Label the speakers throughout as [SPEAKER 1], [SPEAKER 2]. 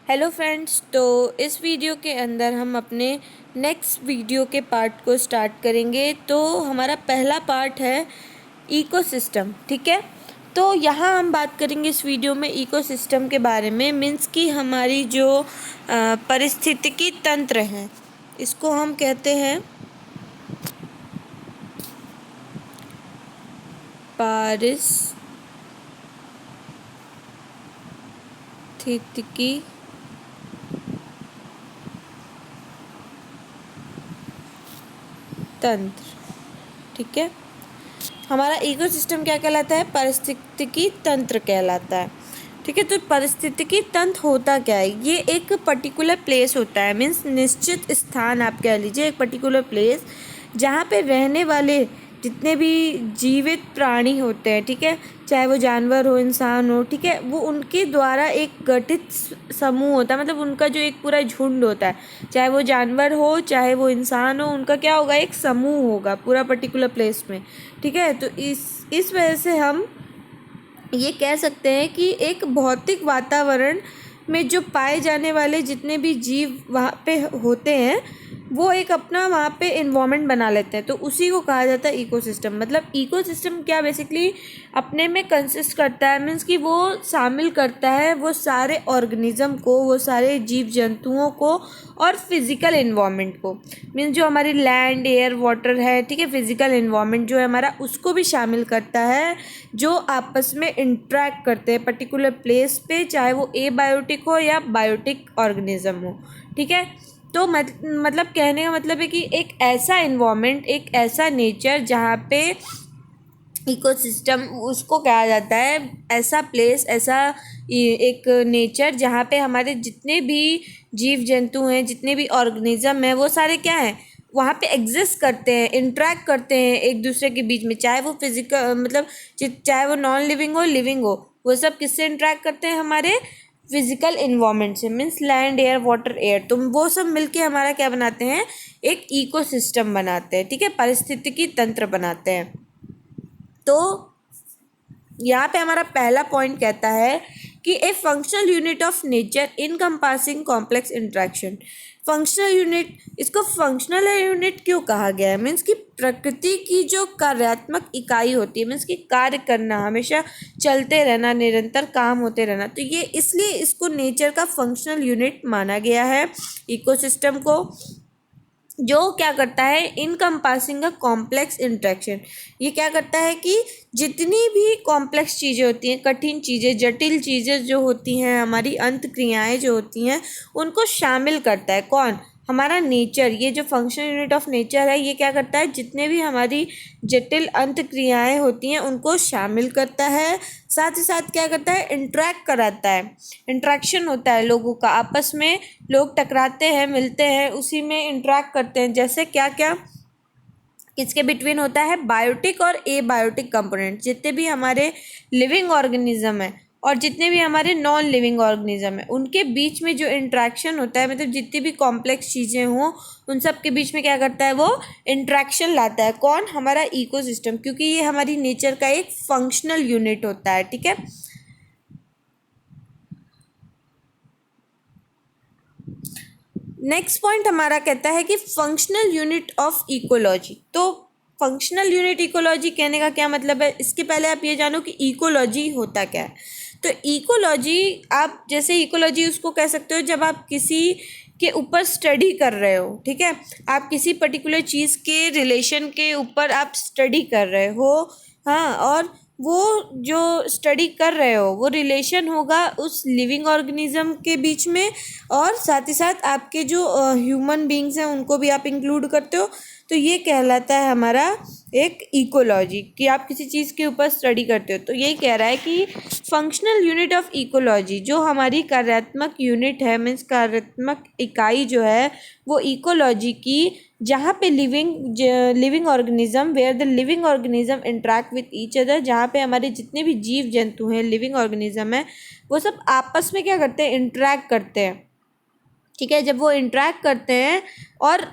[SPEAKER 1] Hello friends, तो इस video के अंदर हम अपने नेक्स्ट वीडियो के पार्ट को स्टार्ट करेंगे। तो हमारा पहला पार्ट है इकोसिस्टम। ठीक है, तो यहाँ हम बात करेंगे इस वीडियो में इकोसिस्टम के बारे में। मीन्स कि हमारी जो पारिस्थितिकी तंत्र हैं, इसको हम कहते हैं पारिस्थितिकी तंत्र। ठीक है, हमारा इकोसिस्टम क्या कहलाता है? पारिस्थितिकी तंत्र कहलाता है। ठीक है, तो पारिस्थितिकी तंत्र होता क्या है? ये एक पर्टिकुलर प्लेस होता है, मीन्स निश्चित स्थान आप कह लीजिए, एक पर्टिकुलर प्लेस जहाँ पे रहने वाले जितने भी जीवित प्राणी होते हैं, ठीक है, चाहे वो जानवर हो, इंसान हो, ठीक है, वो उनके द्वारा एक गठित समूह होता है। मतलब उनका जो एक पूरा झुंड होता है, चाहे वो जानवर हो चाहे वो इंसान हो, उनका क्या होगा? एक समूह होगा पूरा पर्टिकुलर प्लेस में। ठीक है, तो इस वजह से हम ये कह सकते हैं कि एक भौतिक वातावरण में जो पाए जाने वाले जितने भी जीव वहाँ पे होते हैं, वो एक अपना वहाँ पे इन्वायरमेंट बना लेते हैं, तो उसी को कहा जाता है इकोसिस्टम। मतलब इकोसिस्टम क्या बेसिकली अपने में कंसिस्ट करता है, मीन्स कि वो शामिल करता है वो सारे ऑर्गेनिज्म को, वो सारे जीव जंतुओं को और फिजिकल इन्वायरमेंट को। मीन्स जो हमारी लैंड, एयर, वाटर है, ठीक है, फिजिकल इन्वायरमेंट जो है हमारा, उसको भी शामिल करता है, जो आपस में इंट्रैक्ट करते हैं पर्टिकुलर प्लेस पे, चाहे वो एबायोटिक हो या बायोटिक ऑर्गेनिज्म हो। ठीक है, तो मतलब कहने का मतलब है कि एक ऐसा इन्वायरमेंट, एक ऐसा नेचर जहाँ पे इकोसिस्टम उसको कहा जाता है, ऐसा प्लेस, ऐसा एक नेचर जहाँ पे हमारे जितने भी जीव जंतु हैं, जितने भी ऑर्गेनिज्म हैं, वो सारे क्या हैं? वहाँ पे एग्जिस्ट करते हैं, इंटरेक्ट करते हैं एक दूसरे के बीच में, चाहे वो फिजिकल मतलब चाहे वो नॉन लिविंग हो, लिविंग हो, वो सब किससे इंटरेक्ट करते हैं? हमारे फिजिकल इन्वायरमेंट से, means land, air, water, air, तो वो सब मिलके हमारा क्या बनाते हैं? एक इकोसिस्टम बनाते हैं। ठीक है, पारिस्थितिकी तंत्र बनाते हैं। तो यहाँ पे हमारा पहला पॉइंट कहता है कि a functional unit of nature encompassing complex interaction. Functional unit, इसको फंक्शनल यूनिट क्यों कहा गया है? मीन्स कि प्रकृति की जो कार्यात्मक इकाई होती है, मीन्स कि कार्य करना, हमेशा चलते रहना, निरंतर काम होते रहना, तो ये इसलिए इसको नेचर का फंक्शनल यूनिट माना गया है इकोसिस्टम को, जो क्या करता है? Encompassing a complex interaction. ये क्या करता है कि जितनी भी कॉम्प्लेक्स चीज़ें होती हैं, कठिन चीज़ें, जटिल चीज़ें जो होती हैं, हमारी अंत क्रियाएँ जो होती हैं, उनको शामिल करता है। कौन? हमारा नेचर। ये जो फंक्शनल यूनिट ऑफ नेचर है, ये क्या करता है? जितने भी हमारी जटिल अंत क्रियाएँ होती हैं, उनको शामिल करता है। साथ ही साथ क्या करता है? इंट्रैक्ट कराता है, इंट्रैक्शन होता है लोगों का आपस में, लोग टकराते हैं, मिलते हैं, उसी में इंटरेक्ट करते हैं। जैसे क्या क्या इसके बिटवीन होता है? बायोटिक और एबायोटिक कंपोनेंट। जितने भी हमारे लिविंग ऑर्गेनिज्म है और जितने भी हमारे नॉन लिविंग ऑर्गेनिज्म है, उनके बीच में जो इंट्रैक्शन होता है, मतलब जितनी भी कॉम्प्लेक्स चीज़ें हों, उन सब के बीच में क्या करता है? वो इंट्रैक्शन लाता है। कौन? हमारा इकोसिस्टम, क्योंकि ये हमारी नेचर का एक फंक्शनल यूनिट होता है। ठीक है, नेक्स्ट पॉइंट हमारा कहता है कि फंक्शनल यूनिट ऑफ इकोलॉजी। तो फंक्शनल यूनिट इकोलॉजी कहने का क्या मतलब है? इसके पहले आप ये जानो कि इकोलॉजी होता क्या है। तो इकोलॉजी, आप जैसे इकोलॉजी उसको कह सकते हो जब आप किसी के ऊपर स्टडी कर रहे हो। ठीक है, आप किसी पर्टिकुलर चीज़ के रिलेशन के ऊपर आप स्टडी कर रहे हो, हाँ, और वो जो स्टडी कर रहे हो वो रिलेशन होगा उस लिविंग ऑर्गेनिज्म के बीच में, और साथ ही साथ आपके जो ह्यूमन बींग्स हैं उनको भी आप इंक्लूड करते हो। तो ये कहलाता है हमारा एक इकोलॉजी, कि आप किसी चीज़ के ऊपर स्टडी करते हो। तो यही कह रहा है कि फंक्शनल यूनिट ऑफ इकोलॉजी, जो हमारी कार्यात्मक यूनिट है, मीन्स कार्यात्मक इकाई जो है, वो इकोलॉजी की, जहाँ पे living organism, where the living organism interact with each other, जहाँ पे हमारे जितने भी जीव जंतु हैं, लिविंग ऑर्गेनिज्म है, वो सब आपस में क्या करते हैं? इंटरेक्ट करते हैं। ठीक है, जब वो इंटरेक्ट करते हैं और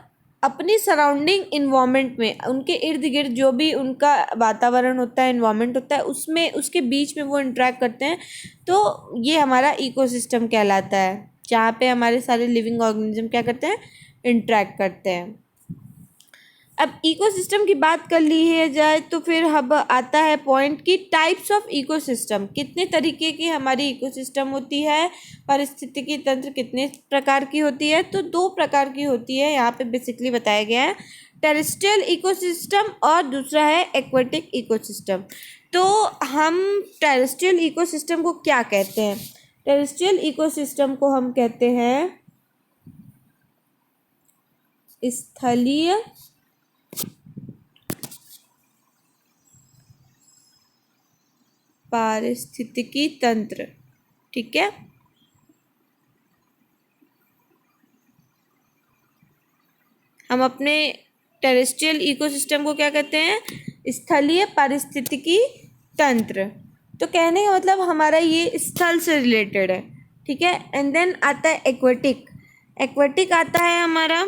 [SPEAKER 1] अपनी सराउंडिंग इन्वायरमेंट में, उनके इर्द गिर्द जो भी उनका वातावरण होता है, इन्वायरमेंट होता है, उसमें उसके बीच में वो इंटरेक्ट करते हैं, तो ये हमारा इकोसिस्टम कहलाता है। जहाँ पे हमारे सारे लिविंग ऑर्गेनिज्म क्या करते हैं, इंटरेक्ट करते हैं। अब इकोसिस्टम की बात कर ली है जाए तो फिर अब आता है पॉइंट की टाइप्स ऑफ इकोसिस्टम, कितने तरीके की हमारी इकोसिस्टम होती है, पारिस्थितिकी तंत्र कितने प्रकार की होती है, तो 2 प्रकार की होती है यहाँ पे बेसिकली बताया गया है, टेरेस्ट्रियल इकोसिस्टम और दूसरा है एक्वेटिक इकोसिस्टम। तो हम टेरेस्ट्रियल इकोसिस्टम को क्या कहते हैं, टेरेस्ट्रियल इकोसिस्टम को हम कहते हैं स्थलीय पारिस्थितिकी तंत्र। ठीक है, हम अपने टेरेस्ट्रियल इकोसिस्टम को क्या कहते हैं, स्थलीय पारिस्थितिकी तंत्र। तो कहने का मतलब हमारा ये स्थल से रिलेटेड है। ठीक है, एंड देन आता है एक्वेटिक। एक्वेटिक आता है हमारा,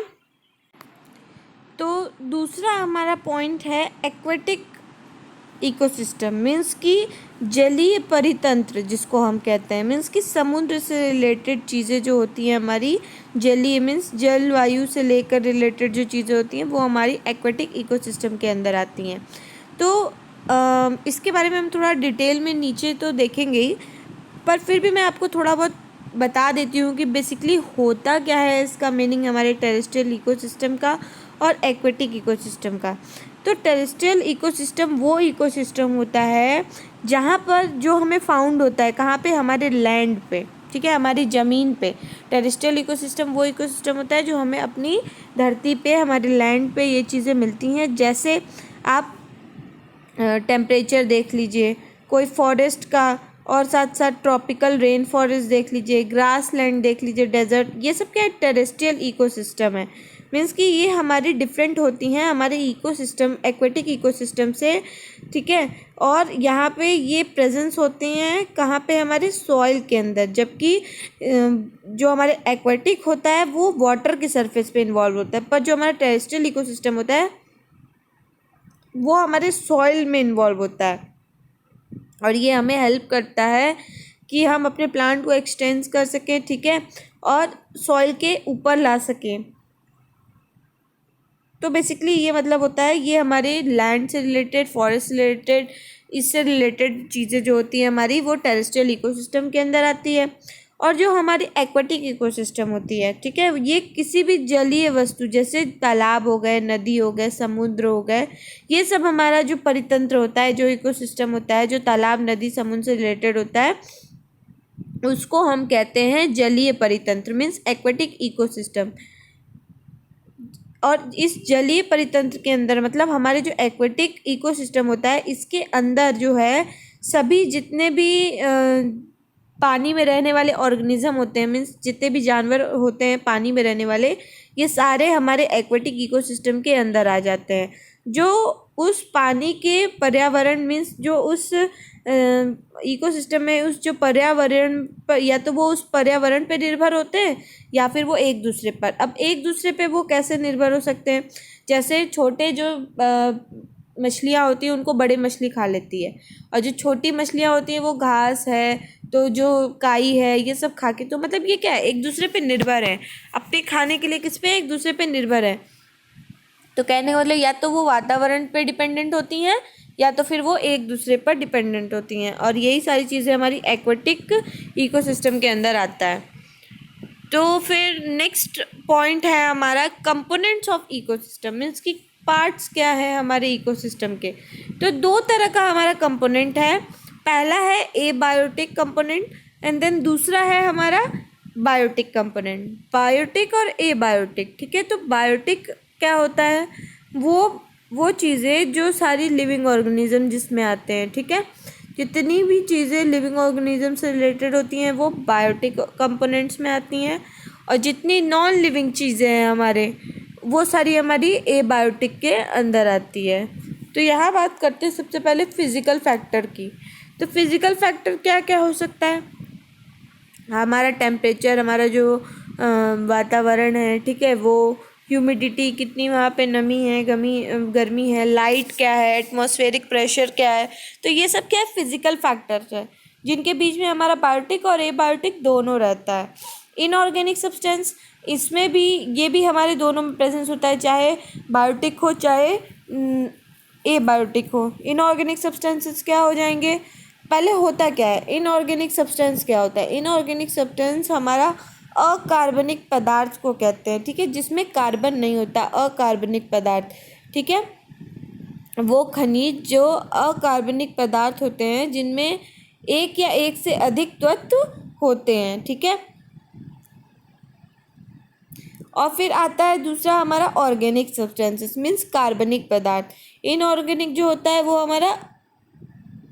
[SPEAKER 1] तो दूसरा हमारा पॉइंट है एक्वेटिक इकोसिस्टम मीन्स कि जलीय परितंत्र जिसको हम कहते हैं, मीन्स कि समुद्र से रिलेटेड चीज़ें जो होती हैं हमारी, जलीय मीन्स जलवायु से लेकर रिलेटेड जो चीज़ें होती हैं वो हमारी एक्वेटिक इकोसिस्टम के अंदर आती हैं। तो इसके बारे में हम थोड़ा डिटेल में नीचे तो देखेंगे ही, पर फिर भी मैं आपको थोड़ा बहुत बता देती हूँ कि बेसिकली होता क्या है, इसका मीनिंग हमारे टेरेस्ट्रियल इकोसिस्टम का और एक्वेटिक इकोसिस्टम का। तो टेरेस्ट्रियल इकोसिस्टम वो इकोसिस्टम होता है जहाँ पर जो हमें फाउंड होता है, कहाँ पे, हमारे लैंड पे। ठीक है, हमारी ज़मीन पे। टेरेस्ट्रियल इकोसिस्टम वो इकोसिस्टम होता है जो हमें अपनी धरती पे, हमारे लैंड पे ये चीज़ें मिलती हैं। जैसे आप टेम्परेचर देख लीजिए, कोई फॉरेस्ट का, और साथ साथ ट्रॉपिकल रेन फॉरेस्ट देख लीजिए, ग्रास लैंड देख लीजिए, डेजर्ट, ये सब क्या है, टेरेस्ट्रियल इकोसिस्टम है। मीन्स कि ये हमारी डिफरेंट होती हैं हमारे इकोसिस्टम, एक्वेटिक इकोसिस्टम से। ठीक है, और यहाँ पे ये प्रेजेंस होते हैं कहाँ पे, हमारे सॉइल के अंदर, जबकि जो हमारे एक्वेटिक होता है वो वाटर के सरफेस पे इन्वॉल्व होता है, पर जो हमारा टेरेस्ट्रियल इकोसिस्टम होता है वो हमारे सॉइल में इन्वॉल्व होता है। और ये हमें हेल्प करता है कि हम अपने प्लांट को एक्सटेंड कर सकें। ठीक है, और सॉइल के ऊपर ला सकें। तो बेसिकली ये मतलब होता है, ये हमारे लैंड से रिलेटेड, फॉरेस्ट से रिलेटेड, इससे रिलेटेड चीज़ें जो होती हैं हमारी, वो टेरेस्ट्रियल इकोसिस्टम के अंदर आती है। और जो हमारी एक्वेटिक इकोसिस्टम होती है, ठीक है, ये किसी भी जलीय वस्तु, जैसे तालाब हो गए, नदी हो गए, समुद्र हो गए, ये सब हमारा जो परितंत्र होता है, जो इकोसिस्टम होता है, जो तालाब, नदी, समुद्र से रिलेटेड होता है, उसको हम कहते हैं जलीय परितंत्र, मीन्स एक्वेटिक इकोसिस्टम। और इस जलीय परितंत्र के अंदर मतलब हमारे जो एक्वेटिक इकोसिस्टम होता है, इसके अंदर जो है सभी जितने भी पानी में रहने वाले ऑर्गेनिज्म होते हैं, मीन्स जितने भी जानवर होते हैं पानी में रहने वाले, ये सारे हमारे एक्वेटिक इकोसिस्टम के अंदर आ जाते हैं। जो उस पानी के पर्यावरण, मीन्स जो उस इकोसिस्टम में उस जो पर्यावरण पर, या तो वो उस पर्यावरण पर निर्भर होते हैं या फिर वो एक दूसरे पर। अब एक दूसरे पे वो कैसे निर्भर हो सकते हैं, जैसे छोटे जो मछलियाँ होती हैं उनको बड़े मछली खा लेती है, और जो छोटी मछलियाँ होती हैं वो घास है, तो जो काई है, ये सब खा के, तो मतलब ये क्या है, एक दूसरे पे निर्भर है, अपने खाने के लिए किस पे, एक दूसरे पे निर्भर है। तो कहने का मतलब या तो वो वातावरण पे डिपेंडेंट होती हैं या तो फिर वो एक दूसरे पर डिपेंडेंट होती हैं, और यही सारी चीज़ें हमारी एक्वेटिक इकोसिस्टम के अंदर आता है। तो फिर नेक्स्ट पॉइंट है हमारा कंपोनेंट्स ऑफ इकोसिस्टम, मीन्स कि पार्ट्स क्या है हमारे इकोसिस्टम के। तो 2 तरह का हमारा कंपोनेंट है, पहला है एबायोटिक कंपोनेंट एंड देन दूसरा है हमारा बायोटिक कंपोनेंट, बायोटिक और एबायोटिक। ठीक है, तो बायोटिक क्या होता है, वो चीज़ें जो सारी लिविंग ऑर्गेनिज्म जिसमें आते हैं। ठीक है, जितनी भी चीज़ें लिविंग ऑर्गेनिज्म से रिलेटेड होती हैं वो बायोटिक कंपोनेंट्स में आती हैं, और जितनी नॉन लिविंग चीज़ें हैं हमारे, वो सारी हमारी एबायोटिक के अंदर आती है। तो यहाँ बात करते हैं सबसे पहले फिज़िकल फैक्टर की। तो फिज़िकल फैक्टर क्या क्या हो सकता है, हमारा टेम्परेचर, हमारा जो वातावरण है, ठीक है, वो ह्यूमिडिटी कितनी, वहाँ पे नमी है, गर्मी है, लाइट क्या है, एटमॉस्फेरिक प्रेशर क्या है, तो ये सब क्या है, फिजिकल फैक्टर्स है, जिनके बीच में हमारा बायोटिक और एबायोटिक दोनों रहता है। इनऑर्गेनिक सब्सटेंस, इसमें भी ये भी हमारे दोनों में प्रेजेंस होता है, चाहे बायोटिक हो चाहे ए बायोटिक हो। इनऑर्गेनिक सब्सटेंसेस क्या हो जाएंगे, पहले होता क्या है, इनऑर्गेनिक सब्सटेंस क्या होता है, इनऑर्गेनिक सब्सटेंस हमारा अकार्बनिक पदार्थ को कहते हैं, ठीक है, जिसमें कार्बन नहीं होता, अकार्बनिक पदार्थ, ठीक है, वो खनिज जो अकार्बनिक पदार्थ होते हैं जिनमें एक या एक से अधिक तत्व होते हैं, ठीक है। और फिर आता है दूसरा हमारा ऑर्गेनिक सब्सटेंसेस, मीन्स कार्बनिक पदार्थ। इनऑर्गेनिक जो होता है वो हमारा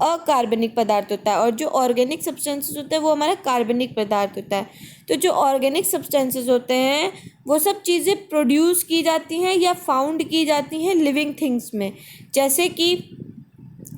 [SPEAKER 1] अकार्बनिक पदार्थ होता है, और जो ऑर्गेनिक सब्सटेंसेस होता है वो हमारा कार्बनिक पदार्थ होता है। तो जो ऑर्गेनिक सब्सटेंसेस होते हैं वो सब चीज़ें प्रोड्यूस की जाती हैं या फाउंड की जाती हैं लिविंग थिंग्स में। जैसे कि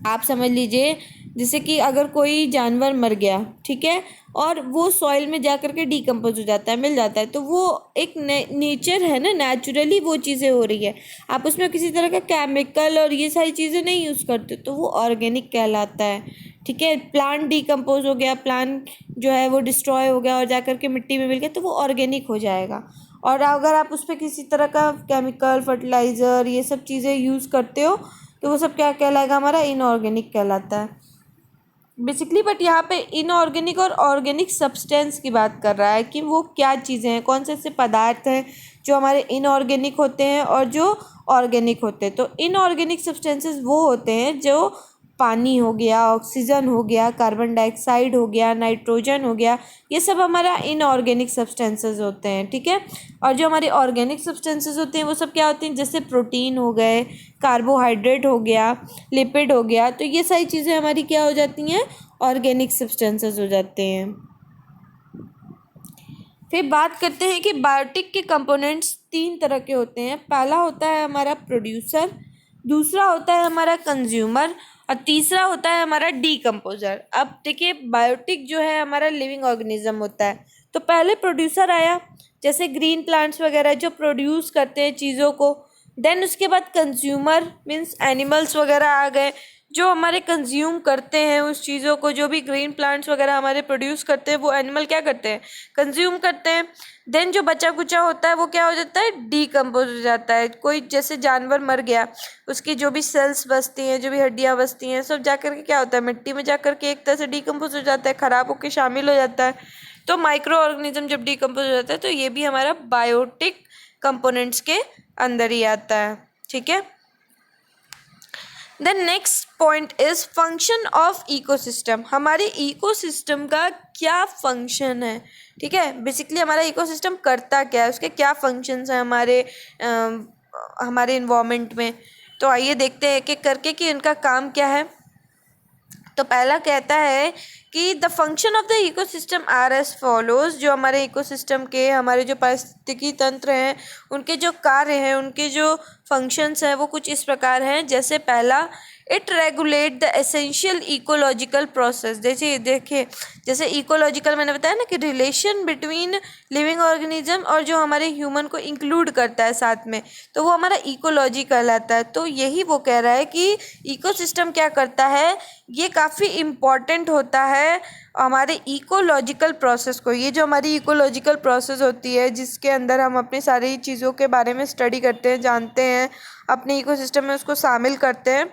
[SPEAKER 1] आप समझ लीजिए, जैसे कि अगर कोई जानवर मर गया, ठीक है, और वो सॉइल में जा कर के डिकम्पोज हो जाता है, मिल जाता है, तो वो एक नेचर है ना, नेचुरली वो चीज़ें हो रही है, आप उसमें किसी तरह का केमिकल और ये सारी चीज़ें नहीं यूज़ करते, तो वो ऑर्गेनिक कहलाता है, ठीक है। प्लांट डिकम्पोज हो गया, प्लांट जो है वो डिस्ट्रॉय हो गया और जा कर के मिट्टी में मिल गया, तो वो ऑर्गेनिक हो जाएगा। और अगर आप उस पर किसी तरह का केमिकल, फर्टिलाइज़र, ये सब चीज़ें यूज़ करते हो, तो वो सब क्या कहलाएगा, हमारा इनऑर्गेनिक कहलाता है बेसिकली। बट यहाँ पे इनऑर्गेनिक और ऑर्गेनिक सब्सटेंस की बात कर रहा है कि वो क्या चीज़ें हैं, कौन से ऐसे पदार्थ हैं जो हमारे इनऑर्गेनिक होते हैं और जो ऑर्गेनिक होते हैं। तो इनऑर्गेनिक सब्सटेंसेस वो होते हैं जो पानी हो गया, ऑक्सीजन हो गया, कार्बन डाइऑक्साइड हो गया, नाइट्रोजन हो गया, ये सब हमारा इनऑर्गेनिक सब्सटेंसेस होते हैं, ठीक है। और जो हमारे ऑर्गेनिक सब्सटेंसेस होते हैं वो सब क्या होते हैं, जैसे प्रोटीन हो गए, कार्बोहाइड्रेट हो गया, लिपिड हो गया, तो ये सारी चीज़ें हमारी क्या हो जाती हैं, ऑर्गेनिक सब्सटेंसेस हो जाते हैं। फिर बात करते हैं कि बायोटिक के कंपोनेंट्स 3 तरह के होते हैं। पहला होता है हमारा प्रोड्यूसर, दूसरा होता है हमारा कंज्यूमर, और तीसरा होता है हमारा डीकम्पोजर। अब देखिए, बायोटिक जो है हमारा लिविंग ऑर्गेनिज्म होता है, तो पहले प्रोड्यूसर आया, जैसे ग्रीन प्लांट्स वगैरह जो प्रोड्यूस करते हैं चीज़ों को। देन उसके बाद कंज्यूमर मीन्स एनिमल्स वगैरह आ गए जो हमारे कंज्यूम करते हैं उस चीज़ों को, जो भी ग्रीन प्लांट्स वगैरह हमारे प्रोड्यूस करते हैं वो एनिमल क्या करते हैं, कंज्यूम करते हैं। देन जो बचा कुचा होता है वो क्या हो जाता है, डीकम्पोज हो जाता है। कोई जैसे जानवर मर गया, उसकी जो भी सेल्स बचती हैं, जो भी हड्डियाँ बचती हैं, सब जाकर के क्या होता है, मिट्टी में जाकर के एक तरह से डीकम्पोज हो जाता है, ख़राब होकर शामिल हो जाता है। तो माइक्रो ऑर्गेनिज्म जब डीकम्पोज हो जाता है तो ये भी हमारा बायोटिक कंपोनेंट्स के अंदर ही आता है, ठीक है। The next point is function of ecosystem. हमारे इकोसिस्टम का क्या फंक्शन है, ठीक है, बेसिकली हमारा इकोसिस्टम करता क्या है, उसके क्या फंक्शंस हैं हमारे इन्वायरमेंट में। तो आइए देखते हैं एक एक करके कि उनका काम क्या है। तो पहला कहता है कि the function of the ecosystem are as follows. जो हमारे इकोसिस्टम के, हमारे जो पारिस्थितिकी तंत्र हैं, उनके जो कार्य हैं, उनके जो फंक्शंस हैं वो कुछ इस प्रकार हैं। जैसे पहला, it regulate the essential ecological process. जैसे देखिए, जैसे इकोलॉजिकल मैंने बताया ना कि रिलेशन बिटवीन लिविंग ऑर्गेनिज्म और जो हमारे ह्यूमन को इंक्लूड करता है साथ में, तो वो हमारा इकोलॉजी कहलाता है। तो यही वो कह रहा है कि इकोसिस्टम क्या करता है, ये काफ़ी इम्पॉर्टेंट होता है हमारे इकोलॉजिकल प्रोसेस को। ये जो हमारी इकोलॉजिकल प्रोसेस होती है जिसके अंदर हम अपनी सारी चीज़ों के बारे में स्टडी करते हैं, जानते हैं, अपने इकोसिस्टम में उसको शामिल करते हैं,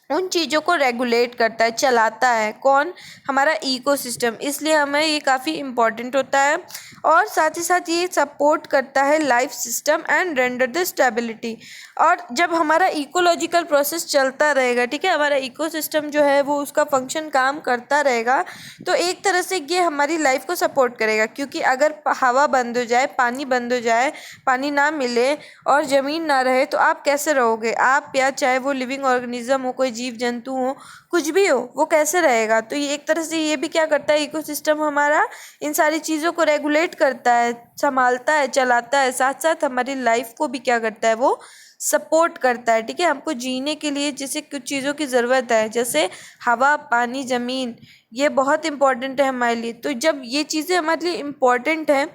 [SPEAKER 1] उन चीज़ों को रेगुलेट करता है, चलाता है कौन, हमारा इकोसिस्टम। इसलिए हमें ये काफ़ी इम्पॉर्टेंट होता है। और साथ ही साथ ये सपोर्ट करता है life system and render the stability. और जब हमारा इकोलॉजिकल प्रोसेस चलता रहेगा, ठीक है, हमारा इकोसिस्टम जो है वो उसका फंक्शन काम करता रहेगा, तो एक तरह से ये हमारी लाइफ को सपोर्ट करेगा। क्योंकि अगर हवा बंद हो जाए, पानी बंद हो जाए, पानी ना मिले और ज़मीन ना रहे, तो आप कैसे रहोगे, आप या चाहे वो लिविंग ऑर्गेनिज्म हो, कोई जीव जंतु हो, कुछ भी हो, वो कैसे रहेगा। तो ये एक तरह से ये भी क्या करता है, इकोसिस्टम हमारा इन सारी चीज़ों को रेगुलेट करता है, संभालता है, चलाता है, साथ साथ हमारी लाइफ को भी क्या करता है, वो सपोर्ट करता है, ठीक है। हमको जीने के लिए जैसे कुछ चीज़ों की ज़रूरत है, जैसे हवा, पानी, ज़मीन, ये बहुत इंपॉर्टेंट है हमारे लिए। तो जब ये चीज़ें हमारे लिए इम्पॉर्टेंट हैं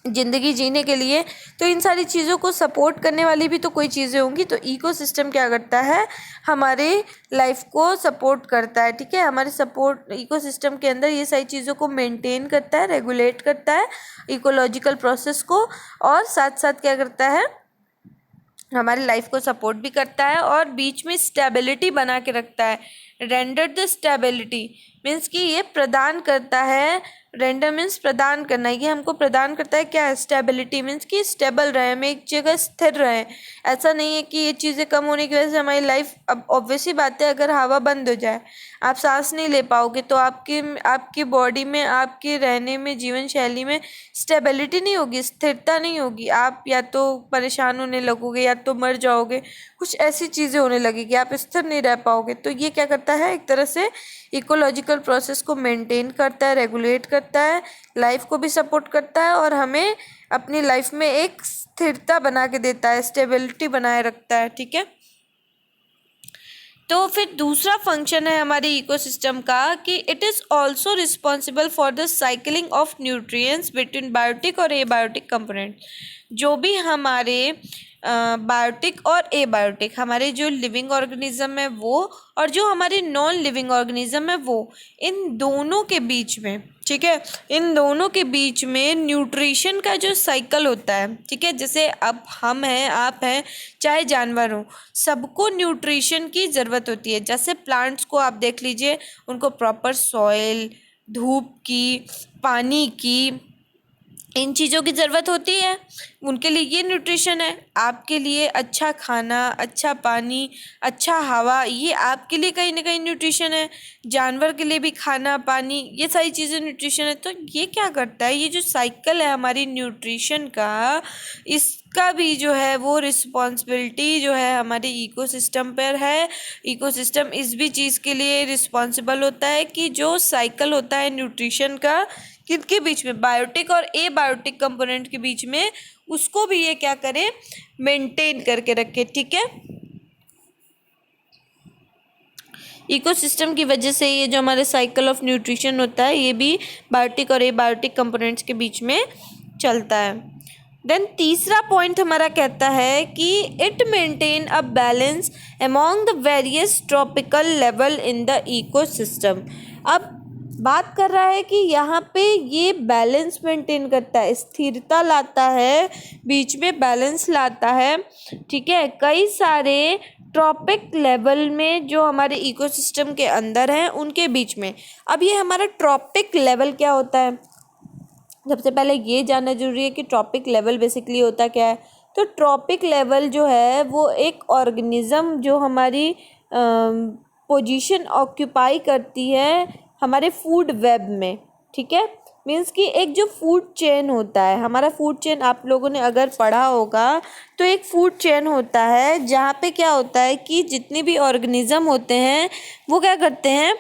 [SPEAKER 1] ज़िंदगी जीने के लिए, तो इन सारी चीज़ों को सपोर्ट करने वाली भी तो कोई चीज़ें होंगी। तो इकोसिस्टम क्या करता है, हमारे लाइफ को सपोर्ट करता है, ठीक है। हमारे सपोर्ट इकोसिस्टम के अंदर ये सारी चीज़ों को मेंटेन करता है, रेगुलेट करता है इकोलॉजिकल प्रोसेस को, और साथ साथ क्या करता है, हमारी लाइफ को सपोर्ट भी करता है और बीच में स्टेबिलिटी बना के रखता है। रेंडर द स्टेबिलिटी मीन्स कि ये प्रदान करता है, रेंडर मीन्स प्रदान करना, ये हमको प्रदान करता है क्या, स्टेबिलिटी मीन्स कि स्टेबल रहे, हम एक जगह स्थिर रहे। ऐसा नहीं है कि ये चीज़ें कम होने की वजह से हमारी लाइफ, अब ऑब्वियस ही बात है, अगर हवा बंद हो जाए, आप सांस नहीं ले पाओगे, तो आपकी बॉडी में, आपके रहने में, जीवन शैली में स्टेबिलिटी नहीं होगी, स्थिरता नहीं होगी। आप या तो परेशान होने लगोगे, या तो मर जाओगे, कुछ ऐसी चीज़ें होने लगेगी, आप स्थिर नहीं रह पाओगे। तो ये क्या करता है, एक तरह से इकोलॉजिकल प्रोसेस को मेंटेन करता है, रेगुलेट करता है, लाइफ को भी सपोर्ट करता है, और हमें अपनी लाइफ में एक स्थिरता बना के देता है, स्टेबिलिटी बनाए रखता है, ठीक है। तो फिर दूसरा फंक्शन है हमारे इकोसिस्टम का कि it is also responsible for the cycling of nutrients between biotic और एबायोटिक कंपोनेंट। जो भी हमारे बायोटिक और एबायोटिक, हमारे जो लिविंग ऑर्गेनिज्म है वो, और जो हमारे नॉन लिविंग ऑर्गेनिज्म है वो, इन दोनों के बीच में, ठीक है, इन दोनों के बीच में न्यूट्रिशन का जो साइकिल होता है, ठीक है, जैसे अब हम हैं, आप हैं, चाहे जानवर हो, सबको न्यूट्रिशन की ज़रूरत होती है। जैसे प्लांट्स को आप देख लीजिए, उनको प्रॉपर सॉइल, धूप की, पानी की, इन चीज़ों की ज़रूरत होती है, उनके लिए ये न्यूट्रिशन है। आपके लिए अच्छा खाना, अच्छा पानी, अच्छा हवा, ये आपके लिए कहीं ना कहीं न्यूट्रिशन है। जानवर के लिए भी खाना, पानी, ये सारी चीज़ें न्यूट्रिशन है। तो ये क्या करता है, ये जो साइकिल है हमारी न्यूट्रिशन का, इसका भी जो है वो रिस्पॉन्सिबिलिटी जो है हमारे इकोसिस्टम पर है। इकोसिस्टम इस भी चीज़ के लिए रिस्पॉन्सिबल होता है कि जो साइकिल होता है न्यूट्रिशन का, किनके बीच में, बायोटिक और एबायोटिक कंपोनेंट के बीच में, उसको भी ये क्या करे, मेंटेन करके रखे, ठीक है। इकोसिस्टम की वजह से ये जो हमारे साइकिल ऑफ न्यूट्रिशन होता है, ये भी बायोटिक और एबायोटिक कंपोनेंट्स के बीच में चलता है। देन तीसरा पॉइंट हमारा कहता है कि it maintain a balance among the various tropical level in the ecosystem. अब बात कर रहा है कि यहाँ पे ये बैलेंस मेंटेन करता है, स्थिरता लाता है, बीच में बैलेंस लाता है, ठीक है, कई सारे ट्रॉपिक लेवल में जो हमारे इकोसिस्टम के अंदर हैं उनके बीच में। अब ये हमारा ट्रॉपिक लेवल क्या होता है, सबसे पहले ये जानना जरूरी है कि ट्रॉपिक लेवल बेसिकली होता क्या है। तो ट्रॉपिक लेवल जो है वो एक ऑर्गेनिज्म जो हमारी पोजीशन ऑक्यूपाई करती है हमारे फूड वेब में, ठीक है, मीन्स कि एक जो फूड चेन होता है, हमारा फूड चेन आप लोगों ने अगर पढ़ा होगा तो एक फूड चेन होता है जहाँ पे क्या होता है कि जितने भी ऑर्गेनिज्म होते हैं वो क्या करते हैं,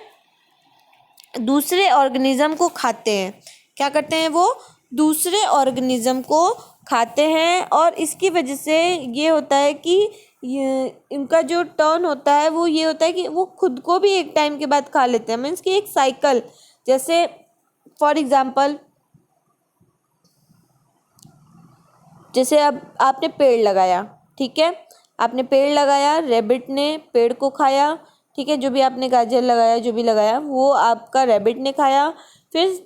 [SPEAKER 1] दूसरे ऑर्गेनिज्म को खाते हैं। क्या करते हैं, वो दूसरे ऑर्गेनिज्म को खाते हैं, और इसकी वजह से ये होता है कि ये इनका जो टर्न होता है वो ये होता है कि वो खुद को भी एक टाइम के बाद खा लेते हैं, मीन्स कि एक साइकिल। जैसे फॉर एग्जांपल, जैसे अब आपने पेड़ लगाया, ठीक है, आपने पेड़ लगाया, रैबिट ने पेड़ को खाया, ठीक है, जो भी आपने गाजर लगाया, जो भी लगाया वो आपका रैबिट ने खाया। फिर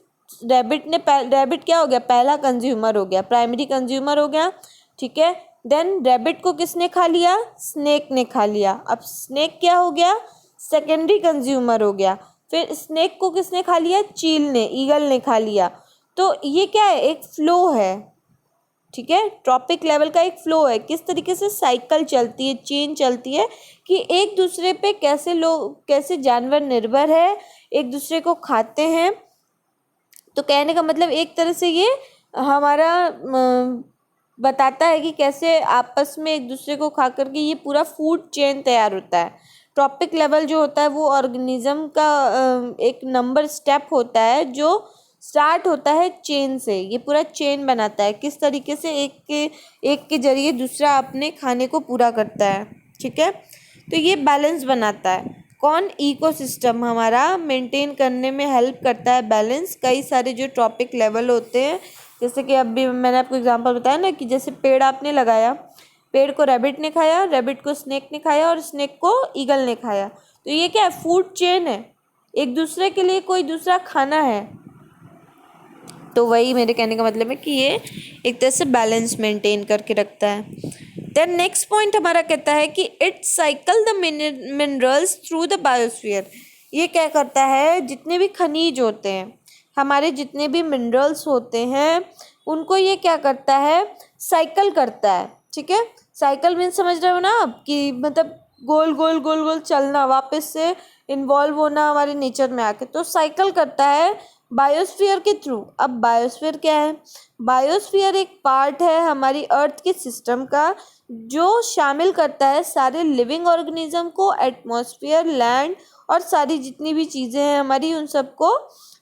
[SPEAKER 1] रैबिट क्या हो गया, पहला कंज्यूमर हो गया, प्राइमरी कंज्यूमर हो गया, ठीक है। देन रैबिट को किसने खा लिया, स्नेक ने खा लिया। अब स्नेक क्या हो गया, सेकेंडरी कंज्यूमर हो गया। फिर स्नेक को किसने खा लिया, चील ने, ईगल ने खा लिया। तो ये क्या है, एक फ्लो है, ठीक है, ट्रॉपिक लेवल का एक फ्लो है, किस तरीके से साइकिल चलती है, चेन चलती है कि एक दूसरे पे कैसे जानवर निर्भर है, एक दूसरे को खाते हैं। तो कहने का मतलब एक तरह से ये हमारा बताता है कि कैसे आपस में एक दूसरे को खा करके ये पूरा फूड चेन तैयार होता है। ट्रॉपिक लेवल जो होता है वो ऑर्गेनिज्म का एक नंबर स्टेप होता है जो स्टार्ट होता है चेन से, ये पूरा चेन बनाता है, किस तरीके से एक के जरिए दूसरा अपने खाने को पूरा करता है, ठीक है। तो ये बैलेंस बनाता है कौन, इकोसिस्टम हमारा मेंटेन करने में हेल्प करता है बैलेंस। कई सारे जो ट्रॉपिक लेवल होते हैं जैसे कि अभी मैंने आपको एग्जांपल बताया ना कि जैसे पेड़ आपने लगाया, पेड़ को रैबिट ने खाया, रैबिट को स्नेक ने खाया और स्नेक को ईगल ने खाया। तो ये क्या है, फूड चेन है, एक दूसरे के लिए कोई दूसरा खाना है। तो वही मेरे कहने का मतलब है कि ये एक तरह से बैलेंस मेंटेन करके रखता है। देन नेक्स्ट पॉइंट हमारा कहता है कि it cycle the minerals through the biosphere. ये क्या करता है, जितने भी खनिज होते हैं, हमारे जितने भी मिनरल्स होते हैं, उनको ये क्या करता है, साइकिल करता है। ठीक है, साइकिल मीन्स समझ रहे हो ना आप, कि मतलब गोल गोल गोल गोल चलना, वापस से इन्वॉल्व होना हमारे नेचर में आके, तो साइकिल करता है बायोस्फीयर के थ्रू। अब बायोस्फीयर क्या है, बायोस्फीयर एक पार्ट है हमारी अर्थ के सिस्टम का, जो शामिल करता है सारे लिविंग ऑर्गेनिज्म को, एटमॉस्फेयर, लैंड और सारी जितनी भी चीज़ें हैं हमारी, उन सबको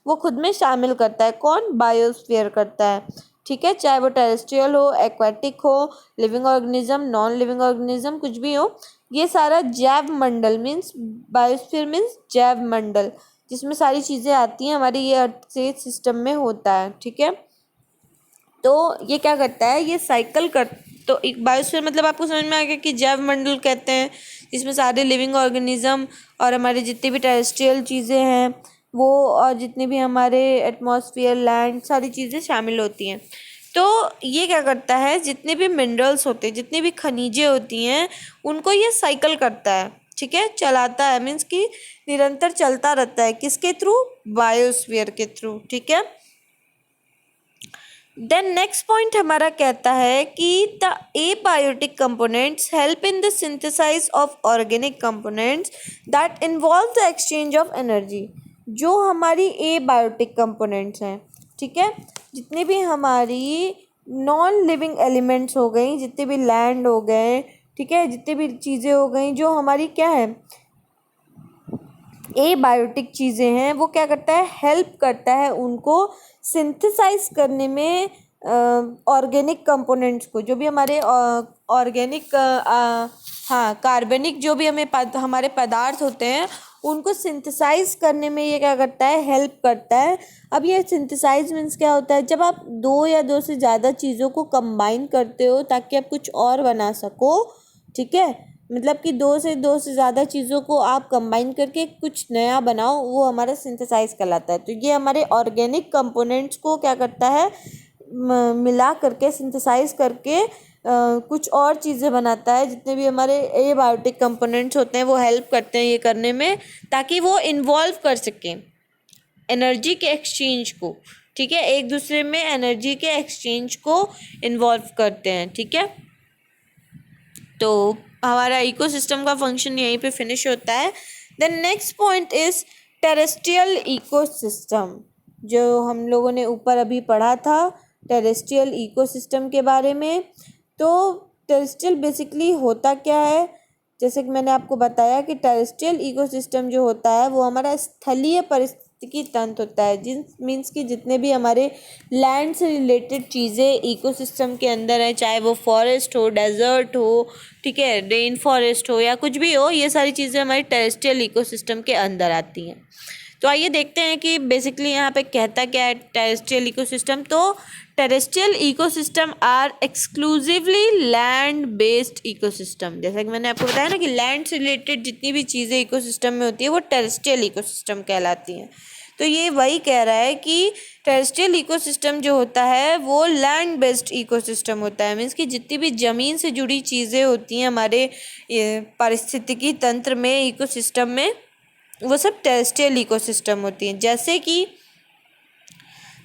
[SPEAKER 1] वो खुद में शामिल करता है। कौन, बायोस्फीयर करता है। ठीक है, चाहे वो टेरेस्ट्रियल हो, एक्वाटिक हो, living organism, non living organism, कुछ भी हो, ये सारा जैव मंडल मीन्स, बायोस्फीयर मीन्स जैव मंडल, जिसमें सारी चीज़ें आती हैं हमारी ये अर्थ से सिस्टम में होता है। ठीक है, तो ये क्या करता है, ये साइकिल कर, तो एक बायोस्फीयर मतलब आपको समझ में आ गया कि जैव मंडल कहते हैं, जिसमें सारे लिविंग ऑर्गेनिज्म और हमारे जितनी भी टेरेस्ट्रियल चीज़ें हैं वो, और जितने भी हमारे एटमॉस्फेयर, लैंड, सारी चीज़ें शामिल होती हैं। तो ये क्या करता है, जितने भी मिनरल्स होते हैं, जितनी भी खनिजें होती हैं, उनको ये साइकिल करता है। ठीक है, चलाता है, मीन्स कि निरंतर चलता रहता है, किसके थ्रू, बायोस्फीयर के थ्रू। ठीक है, देन नेक्स्ट पॉइंट हमारा कहता है कि the abiotic components help in the synthesize of organic components that involve the exchange of energy. जो हमारी एबायोटिक कंपोनेंट्स हैं, ठीक है, जितने भी हमारी नॉन लिविंग एलिमेंट्स हो गई, जितने भी लैंड हो गए, ठीक है, जितनी भी चीज़ें हो गई जो हमारी क्या है, एबायोटिक चीज़ें हैं, वो क्या करता है, हेल्प करता है उनको सिंथेसाइज करने में ऑर्गेनिक कंपोनेंट्स को, जो भी हमारे ऑर्गेनिक, हाँ, कार्बनिक जो भी हमारे पदार्थ होते हैं, उनको सिंथेसाइज करने में ये क्या करता है, हेल्प करता है। अब ये सिंथेसाइज मीन्स क्या होता है, जब आप दो या दो से ज़्यादा चीज़ों को कंबाइन करते हो ताकि आप कुछ और बना सको। ठीक है, मतलब कि दो से ज़्यादा चीज़ों को आप कंबाइन करके कुछ नया बनाओ, वो हमारा सिंथेसाइज कहलाता है। तो ये हमारे ऑर्गेनिक कंपोनेंट्स को क्या करता है, मिला करके, सिंथेसाइज करके कुछ और चीज़ें बनाता है। जितने भी हमारे एबायोटिक कंपोनेंट्स होते हैं वो हेल्प करते हैं ये करने में, ताकि वो इन्वॉल्व कर सकें एनर्जी के एक्सचेंज को। ठीक है, एक दूसरे में एनर्जी के एक्सचेंज को इन्वॉल्व करते हैं। ठीक है, तो हमारा इकोसिस्टम का फंक्शन यहीं पे फिनिश होता है। Then next point is terrestrial ecosystem, जो हम लोगों ने ऊपर अभी पढ़ा था टेरेस्ट्रियल इकोसिस्टम के बारे में। तो टेरेस्ट्रियल बेसिकली होता क्या है, जैसे कि मैंने आपको बताया कि टेरेस्ट्रियल इकोसिस्टम जो होता है वो हमारा स्थलीय पारिस्थितिकी तंत्र होता है, जिन मीन्स कि जितने भी हमारे लैंड से रिलेटेड चीज़ें इकोसिस्टम के अंदर है, चाहे वो फॉरेस्ट हो, डेजर्ट हो, ठीक है, रेन फॉरेस्ट हो या कुछ भी हो, ये सारी चीज़ें हमारी टेरेस्ट्रियल इकोसिस्टम के अंदर आती हैं। तो आइए देखते हैं कि बेसिकली यहाँ पे कहता क्या है टेरेस्ट्रियल इकोसिस्टम। तो terrestrial ecosystem are exclusively land based ecosystem. जैसा कि मैंने आपको बताया ना कि लैंड से रिलेटेड जितनी भी चीज़ें इकोसिस्टम में होती है वो टेरेस्ट्रियल इकोसिस्टम कहलाती हैं। तो ये वही कह रहा है कि टेरेस्ट्रियल इकोसिस्टम जो होता है वो लैंड बेस्ड इकोसिस्टम होता है, मीन्स कि जितनी भी ज़मीन से जुड़ी चीज़ें होती हैं हमारे पारिस्थितिकी तंत्र में, इकोसिस्टम में, वो सब टेरेस्ट्रियल इकोसिस्टम होती हैं। जैसे कि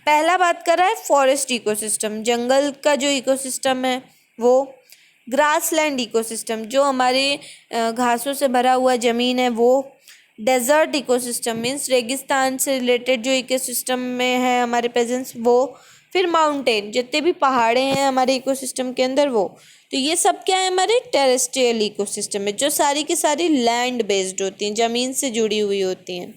[SPEAKER 1] पहला बात कर रहा है फॉरेस्ट इकोसिस्टम, जंगल का जो इकोसिस्टम है वो, ग्रासलैंड इकोसिस्टम जो हमारे घासों से भरा हुआ ज़मीन है वो, डेजर्ट इकोसिस्टम मीन्स रेगिस्तान से रिलेटेड जो इकोसिस्टम में है हमारे प्रेजेंस वो, फिर माउंटेन, जितने भी पहाड़े हैं हमारे इकोसिस्टम के अंदर वो। तो ये सब क्या है हमारे टेरेस्ट्रियल इकोसिस्टम में, जो सारी की सारी लैंड बेस्ड होती हैं, ज़मीन से जुड़ी हुई होती हैं।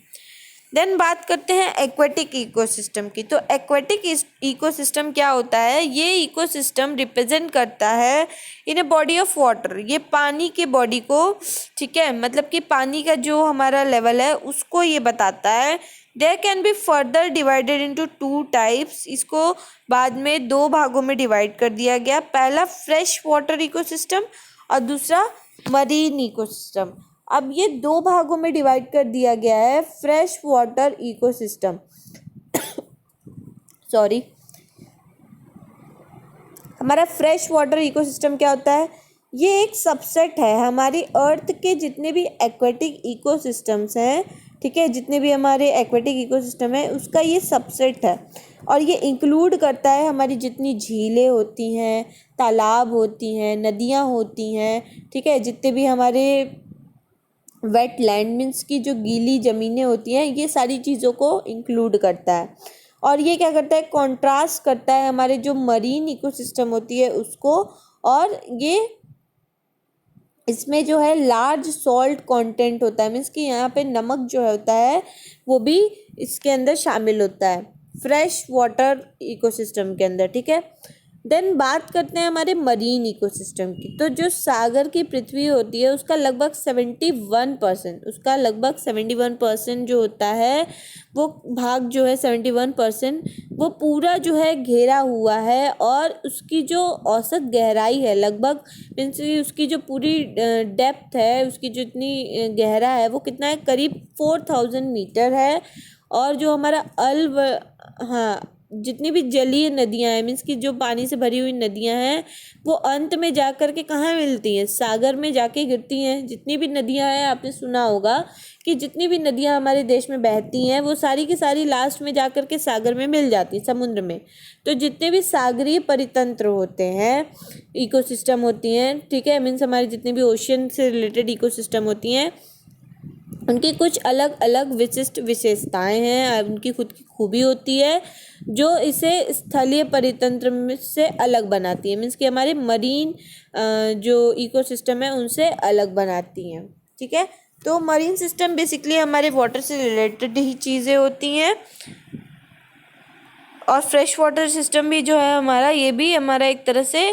[SPEAKER 1] देन बात करते हैं एक्वेटिक इकोसिस्टम की। तो एक्वेटिक इकोसिस्टम क्या होता है, ये इकोसिस्टम रिप्रेजेंट करता है इन ए बॉडी ऑफ वाटर, ये पानी के बॉडी को, ठीक है, मतलब कि पानी का जो हमारा लेवल है उसको ये बताता है there can be further divided into two types. इसको बाद में दो भागों में डिवाइड कर दिया गया। पहला फ्रेश वाटर इकोसिस्टम और दूसरा मरीन इकोसिस्टम। अब ये दो भागों में डिवाइड कर दिया गया है फ्रेश वाटर इकोसिस्टम। सॉरी, हमारा फ्रेश वाटर इकोसिस्टम क्या होता है? ये एक सबसेट है हमारी अर्थ के जितने भी एक्वेटिक इकोसिस्टम्स हैं, ठीक है, जितने भी हमारे एक्वेटिक इकोसिस्टम है उसका ये सबसेट है। और ये इंक्लूड करता है हमारी जितनी झीलें होती हैं, तालाब होती हैं, नदियाँ होती हैं, ठीक है, जितने भी हमारे वेट लैंड मीन्स की जो गीली ज़मीनें होती हैं, ये सारी चीज़ों को इंक्लूड करता है। और ये क्या करता है? कॉन्ट्रास्ट करता है हमारे जो मरीन इकोसिस्टम होती है उसको। और ये इसमें जो है लार्ज सॉल्ट कंटेंट होता है, मीन्स कि यहाँ पे नमक जो होता है वो भी इसके अंदर शामिल होता है फ्रेश वाटर इकोसिस्टम के अंदर, ठीक है। देन बात करते हैं हमारे मरीन इकोसिस्टम की। तो जो सागर की पृथ्वी होती है उसका लगभग 71% जो होता है वो भाग जो है 71% वो पूरा जो है घेरा हुआ है। और उसकी जो औसत गहराई है लगभग मीन्स उसकी जो पूरी डेप्थ है, उसकी जो इतनी गहरा है वो कितना है? करीब 4000 मीटर है। और जो हमारा हाँ, जितनी भी जलीय नदियां हैं मीन्स कि जो पानी से भरी हुई नदियां हैं वो अंत में जा कर के कहाँ मिलती हैं? सागर में जाके गिरती हैं। जितनी भी नदियां हैं, आपने सुना होगा कि जितनी भी नदियां हमारे देश में बहती हैं वो सारी की सारी लास्ट में जा कर के सागर में मिल जाती हैं, समुद्र में। तो जितने भी सागरीय परितंत्र होते हैं, इकोसिस्टम होती हैं, ठीक है, मीन्स हमारे जितने भी ओशियन से रिलेटेड इकोसिस्टम होती हैं उनकी कुछ अलग अलग विशिष्ट विशेषताएं हैं, उनकी खुद की खूबी होती है जो इसे स्थलीय परितंत्र से अलग बनाती है, मीन्स कि हमारे मरीन जो इकोसिस्टम है उनसे अलग बनाती हैं, ठीक है। तो मरीन सिस्टम बेसिकली हमारे वाटर से रिलेटेड ही चीज़ें होती हैं। और फ्रेश वाटर सिस्टम भी जो है हमारा, ये भी हमारा एक तरह से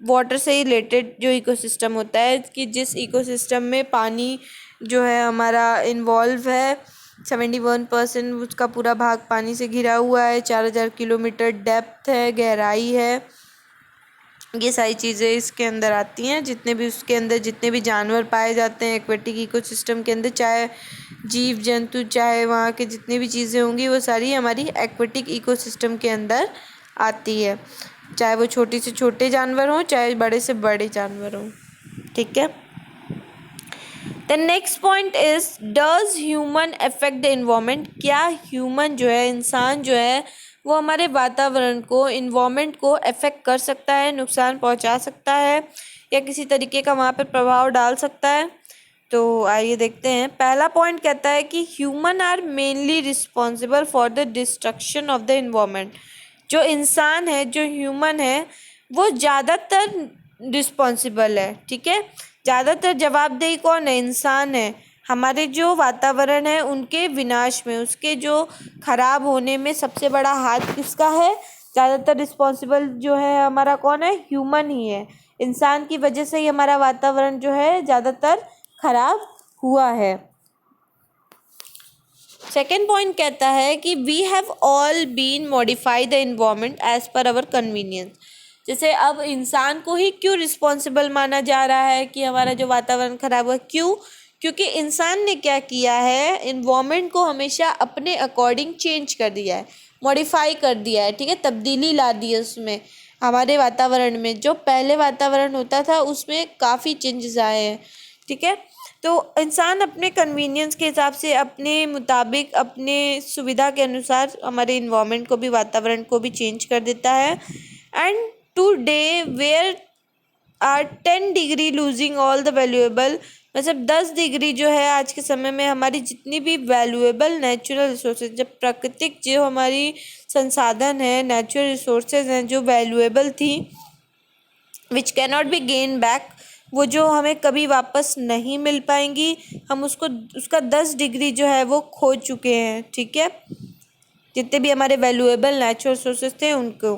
[SPEAKER 1] वाटर से ही रिलेटेड जो इकोसिस्टम होता है कि जिस इकोसिस्टम में पानी जो है हमारा इन्वॉल्व है। 71% उसका पूरा भाग पानी से घिरा हुआ है। 4000 किलोमीटर डेप्थ है, गहराई है। ये सारी चीज़ें इसके अंदर आती हैं। जितने भी उसके अंदर जितने भी जानवर पाए जाते हैं एक्वेटिक इकोसिस्टम के अंदर, चाहे जीव जंतु, चाहे वहाँ के जितनी भी चीज़ें होंगी वो सारी हमारी एक्वेटिक इकोसिस्टम के अंदर आती है, चाहे वो छोटे से छोटे जानवर हों चाहे बड़े से बड़े जानवर हों, ठीक है। The next point is, does human affect the environment? क्या ह्यूमन जो है, इंसान जो है वो हमारे वातावरण को, इन्वायरमेंट को अफेक्ट कर सकता है, नुकसान पहुंचा सकता है या किसी तरीके का वहाँ पर प्रभाव डाल सकता है? तो आइए देखते हैं। पहला पॉइंट कहता है कि human are mainly responsible for the destruction of the environment. जो इंसान है, जो ह्यूमन है, वो ज़्यादातर रिस्पॉन्सिबल है, ठीक है। ज़्यादातर जवाबदेही कौन है? इंसान है। हमारे जो वातावरण है उनके विनाश में, उसके जो खराब होने में सबसे बड़ा हाथ किसका है? ज़्यादातर रिस्पॉन्सिबल जो है हमारा कौन है? ह्यूमन ही है। इंसान की वजह से ही हमारा वातावरण जो है ज़्यादातर खराब हुआ है। सेकेंड पॉइंट कहता है कि we have all been modify the environment as per our convenience. जैसे अब इंसान को ही क्यों रिस्पॉन्सिबल माना जा रहा है कि हमारा जो वातावरण खराब हुआ? क्यों? क्योंकि इंसान ने क्या किया है, इन्वायरमेंट को हमेशा अपने अकॉर्डिंग चेंज कर दिया है, मॉडिफाई कर दिया है, ठीक है, तब्दीली ला दी है उसमें। हमारे वातावरण में जो पहले वातावरण होता था उसमें काफ़ी चेंजेस आए हैं, ठीक है। तो इंसान अपने कन्वीनियंस के हिसाब से, अपने मुताबिक, अपने सुविधा के अनुसार हमारे इन्वायरमेंट को भी, वातावरण को भी चेंज कर देता है। And today where are 10 degree losing all the valuable, मतलब 10 डिग्री जो है आज के समय में हमारी जितनी भी वैल्यूएबल नेचुरल रिसोर्सेज, जब प्राकृतिक जो हमारी संसाधन है, नेचुरल रिसोर्सेज हैं जो वैल्यूएबल थी, which can not be gain back, वो जो हमें कभी वापस नहीं मिल पाएंगी, हम उसको, उसका 10 डिग्री जो है वो खो चुके हैं, ठीक है, जितने भी हमारे वैल्यूएबल नेचुरल रिसोर्सेज थे उनको।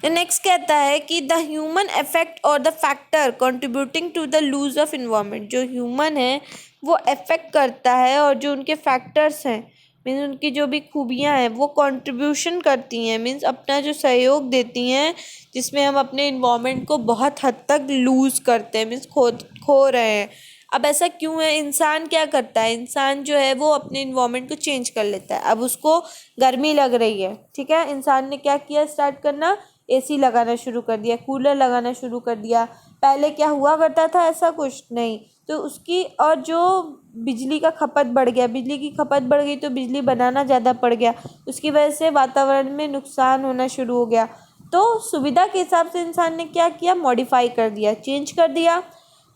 [SPEAKER 1] नेक्स्ट कहता है कि द ह्यूमन इफेक्ट और the factor contributing to the lose of environment, जो ह्यूमन है वो इफेक्ट करता है और जो उनके फैक्टर्स हैं मीन्स उनकी जो भी खूबियां हैं वो कंट्रीब्यूशन करती हैं, मीन्स अपना जो सहयोग देती हैं, जिसमें हम अपने इन्वायरमेंट को बहुत हद तक लूज करते हैं, मीन्स खो रहे हैं। अब ऐसा क्यों है? इंसान क्या करता है, इंसान जो है वो अपने इन्वायरमेंट को चेंज कर लेता है। अब उसको गर्मी लग रही है, ठीक है, इंसान ने क्या किया, स्टार्ट करना, एसी लगाना शुरू कर दिया, कूलर लगाना शुरू कर दिया। पहले क्या हुआ करता था, ऐसा कुछ नहीं। तो उसकी और जो बिजली का खपत बढ़ गया, बिजली की खपत बढ़ गई तो बिजली बनाना ज़्यादा पड़ गया, उसकी वजह से वातावरण में नुकसान होना शुरू हो गया। तो सुविधा के हिसाब से इंसान ने क्या किया, मॉडिफाई कर दिया, चेंज कर दिया।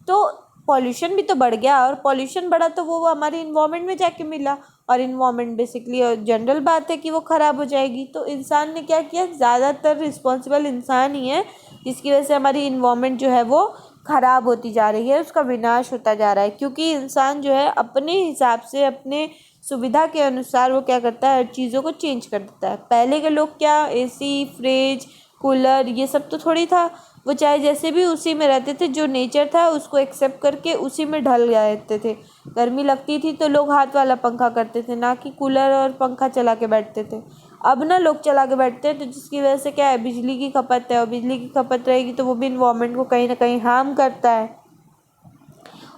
[SPEAKER 1] तो पॉल्यूशन भी तो बढ़ गया, और पॉल्यूशन बढ़ा तो वो हमारे इन्वायरमेंट में जाके मिला, और इन्वायरमेंट बेसिकली जनरल बात है कि वो ख़राब हो जाएगी। तो इंसान ने क्या किया, ज़्यादातर रिस्पॉन्सिबल इंसान ही है, जिसकी वजह से हमारी इन्वायरमेंट जो है वो ख़राब होती जा रही है, उसका विनाश होता जा रहा है। क्योंकि इंसान जो है अपने हिसाब से, अपने सुविधा के अनुसार वो क्या करता है, हर चीज़ों को चेंज कर देता है। पहले के लोग क्या, एसी, फ्रिज, कूलर, ये सब तो थोड़ी था। वो चाहे जैसे भी उसी में रहते थे, जो नेचर था उसको एक्सेप्ट करके उसी में ढल रहते थे। गर्मी लगती थी तो लोग हाथ वाला पंखा करते थे, ना कि कूलर और पंखा चला के बैठते थे। अब ना लोग चला के बैठते हैं, तो जिसकी वजह से क्या है, बिजली की खपत है, और बिजली की खपत रहेगी तो वो भी इन्वायरमेंट को कहीं ना कहीं हार्म करता है।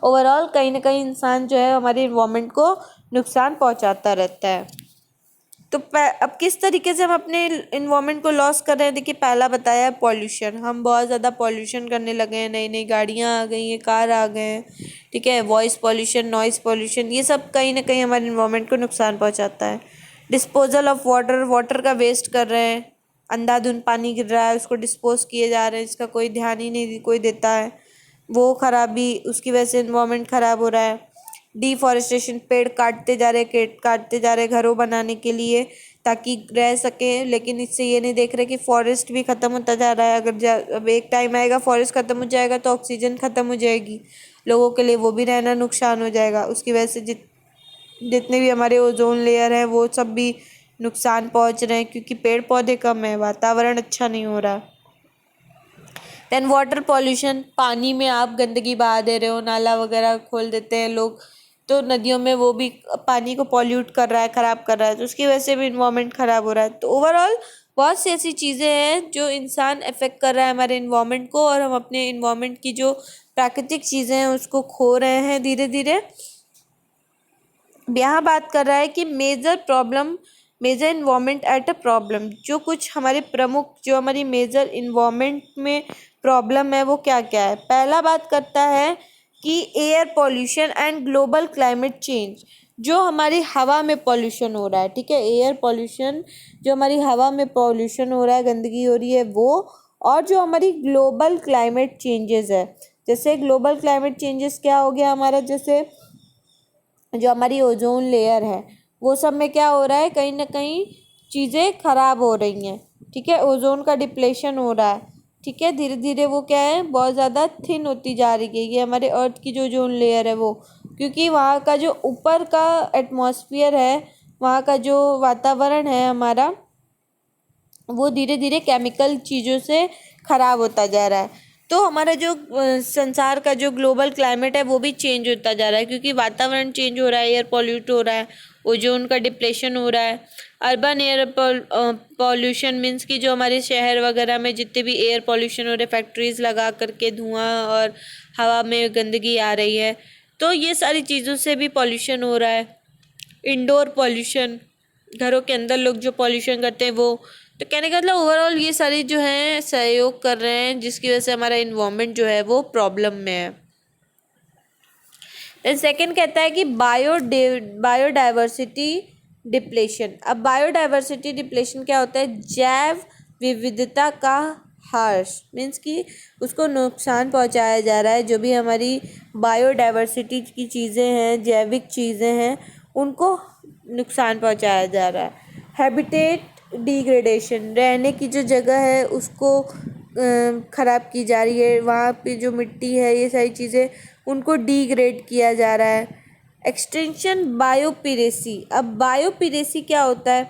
[SPEAKER 1] ओवरऑल कहीं ना कहीं इंसान जो है हमारे इन्वायरमेंट को नुकसान पहुंचाता रहता है। तो अब किस तरीके से हम अपने इन्वायरमेंट को लॉस कर रहे हैं, देखिए पहला बताया है पॉल्यूशन, हम बहुत ज़्यादा पॉल्यूशन करने लगे हैं, नई नई गाड़ियाँ आ गई हैं, कार आ गए हैं, ठीक है, वॉइस पॉल्यूशन, नॉइज़ पॉल्यूशन, ये सब कहीं ना कहीं हमारे इन्वायरमेंट को नुकसान पहुंचाता है। डिस्पोजल ऑफ वाटर, वाटर का वेस्ट कर रहे हैं, अंधाधुंध पानी गिर रहा है, उसको डिस्पोज किए जा रहे हैं, इसका कोई ध्यान ही नहीं कोई देता है, वो खराबी, उसकी वजह से इन्वायरमेंट ख़राब हो रहा है। डिफॉरेस्टेशन, पेड़ काटते जा रहे घरों बनाने के लिए ताकि रह सके, लेकिन इससे ये नहीं देख रहे कि फॉरेस्ट भी ख़त्म होता जा रहा है। अब एक टाइम आएगा फॉरेस्ट ख़त्म हो जाएगा तो ऑक्सीजन ख़त्म हो जाएगी, लोगों के लिए वो भी रहना नुकसान हो जाएगा। उसकी वजह से जितने भी हमारे ओजोन लेयर हैं वो सब भी नुकसान पहुंच रहे हैं, क्योंकि पेड़ पौधे कम है, वातावरण अच्छा नहीं हो रहा। देन वाटर पॉल्यूशन, पानी में आप गंदगी बहा दे रहे हो, नाला वगैरह खोल देते हैं लोग, तो नदियों में वो भी पानी को पॉल्यूट कर रहा है, ख़राब कर रहा है, तो उसकी वजह से भी इन्वायरमेंट ख़राब हो रहा है। तो ओवरऑल बहुत सी ऐसी चीज़ें हैं जो इंसान अफेक्ट कर रहा है हमारे इन्वायरमेंट को, और हम अपने इन्वायरमेंट की जो प्राकृतिक चीज़ें हैं उसको खो रहे हैं धीरे धीरे। यहाँ बात कर रहा है कि major environment at a problem, जो कुछ हमारे प्रमुख, जो हमारी मेजर इन्वायरमेंट में प्रॉब्लम है वो क्या क्या है। पहला बात करता है कि air pollution and global climate change, जो हमारी हवा में पॉल्यूशन हो रहा है, ठीक है, एयर पॉल्यूशन, जो हमारी हवा में पॉल्यूशन हो रहा है, गंदगी हो रही है वो, और जो हमारी ग्लोबल क्लाइमेट चेंजेस है। जैसे ग्लोबल क्लाइमेट चेंजेस क्या हो गया हमारा, जैसे जो हमारी ओजोन लेयर है वो सब में क्या हो रहा है, कहीं ना कहीं चीज़ें ख़राब हो रही हैं, ठीक है, ओजोन का डिप्लेशन हो रहा है, ठीक है, धीरे धीरे वो क्या है, बहुत ज़्यादा थिन होती जा रही है ये हमारे अर्थ की जो ओजोन लेयर है वो, क्योंकि वहाँ का जो ऊपर का एटमॉस्फेयर है, वहाँ का जो वातावरण है हमारा, वो धीरे धीरे केमिकल चीज़ों से ख़राब होता जा रहा है। तो हमारा जो संसार का जो ग्लोबल क्लाइमेट है वो भी चेंज होता जा रहा है, क्योंकि वातावरण चेंज हो रहा है, एयर पॉल्यूट हो रहा है, ओजोन का डिप्लेशन हो रहा है। अर्बन एयर पॉल्यूशन मीन्स कि जो हमारे शहर वगैरह में जितने भी एयर पॉल्यूशन हो रहे, फैक्ट्रीज लगा करके धुआं और हवा में गंदगी आ रही है, तो ये सारी चीज़ों से भी पॉल्यूशन हो रहा है। इंडोर पॉल्यूशन, घरों के अंदर लोग जो पॉल्यूशन करते हैं वो, तो कहने का मतलब ओवरऑल ये सारी जो है सहयोग कर रहे हैं, जिसकी वजह से हमारा इन्वायरमेंट जो है वो प्रॉब्लम में है। देन सेकंड कहता है कि बायोडाइवर्सिटी डिप्लेशन। अब बायोडाइवर्सिटी डिप्लेशन क्या होता है, जैव विविधता का ह्रास, मीन्स कि उसको नुकसान पहुंचाया जा रहा है। जो भी हमारी बायोडाइवर्सिटी की चीज़ें हैं, जैविक चीज़ें हैं, उनको नुकसान पहुंचाया जा रहा है। हैबिटेट डिग्रेडेशन, रहने की जो जगह है उसको ख़राब की जा रही है, वहाँ पे जो मिट्टी है, ये सारी चीज़ें, उनको डिग्रेड किया जा रहा है। Extension biopiracy. अब बायोपिरेसी क्या होता है,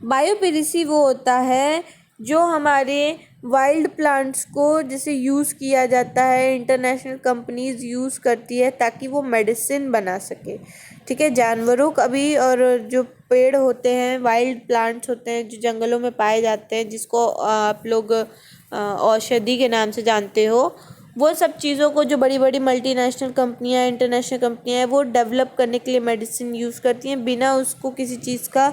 [SPEAKER 1] बायोपिरेसी वो होता है जो हमारे वाइल्ड प्लांट्स को जैसे यूज़ किया जाता है, इंटरनेशनल कंपनीज यूज़ करती है ताकि वो मेडिसिन बना सके। ठीक है, जानवरों का भी, और जो पेड़ होते हैं, वाइल्ड प्लांट्स होते हैं जो जंगलों में पाए जाते हैं, जिसको आप लोग औषधि के नाम से जानते हो, वो सब चीज़ों को जो बड़ी बड़ी मल्टीनेशनल कंपनियां, इंटरनेशनल कंपनियां हैं, वो डेवलप करने के लिए मेडिसिन यूज़ करती हैं बिना उसको किसी चीज़ का